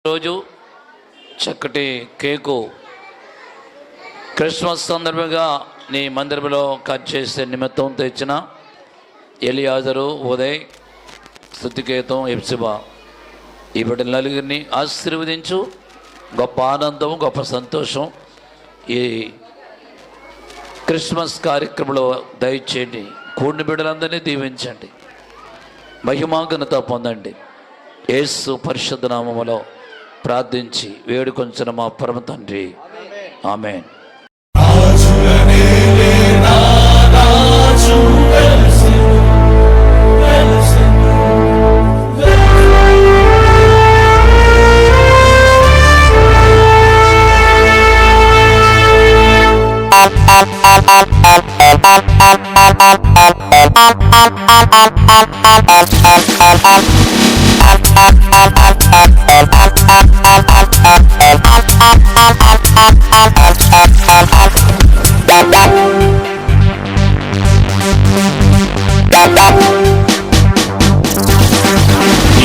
రోజు చక్కటి cake Christmas సందర్భంగా నీ మందిరంలో కట్ చేసే నిమిత్తం తెచ్చిన ఎలియాజరు, ఉదయ్, స్తుతికేతం, ఎప్సిబా ఈ బిడ్డ నలుగురిని ఆశీర్వదించు. గొప్ప ఆనందం, గొప్ప సంతోషం ఈ క్రిస్మస్ కార్యక్రమంలో దయచేయండి. కూడిన బిడ్డలందరినీ దీవించండి, మహిమాఘనత పొందండి. యేసు పరిశుద్ధ నామములో ప్రార్థించి వేడుకొంచిన మా పరమ తండ్రి, ఆమేన్.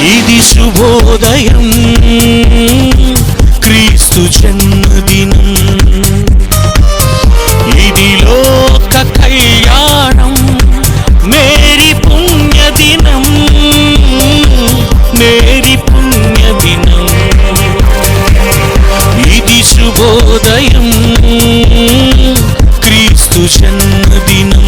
ఇది శుభోదయం, క్రీస్తు జన్మదినం. ఇది లోక కళ్యాణం, మేరీ పుణ్యదినం, మేరీ పుణ్యదినం. ఇది శుభోదయం, క్రీస్తు జన్మదినం.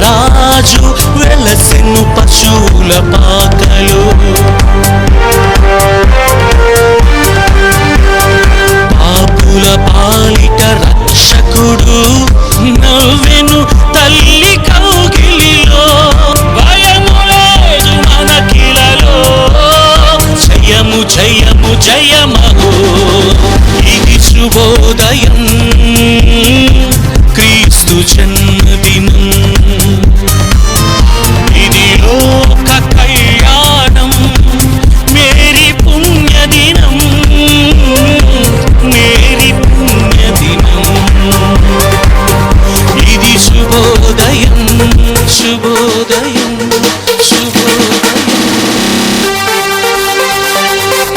రాజు వెలసెను పశువుల పాకలు, పాపుల పాలిట రక్షకుడు నవ్వెను తల్లి కౌగిలిలో. భయము లేదు మనకిలలో, జయము జయము జయమహో. ఇది శుభోదయం, క్రీస్తు జన్మదినం. ఇది లోక కళ్యాణం, మేరీ పుణ్యదినం, మేరీ పుణ్యదినం. ఇది శుభోదయం, శుభోదయం, శుభోదయం.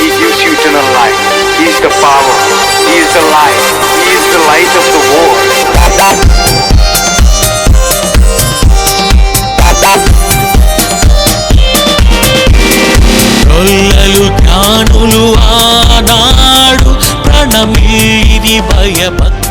He gives you eternal life. He is the power. He is the light. He is the light of the world. గొల్లలు జ్ఞానులు ఆనాడు ప్రణమీరి భయభక్తి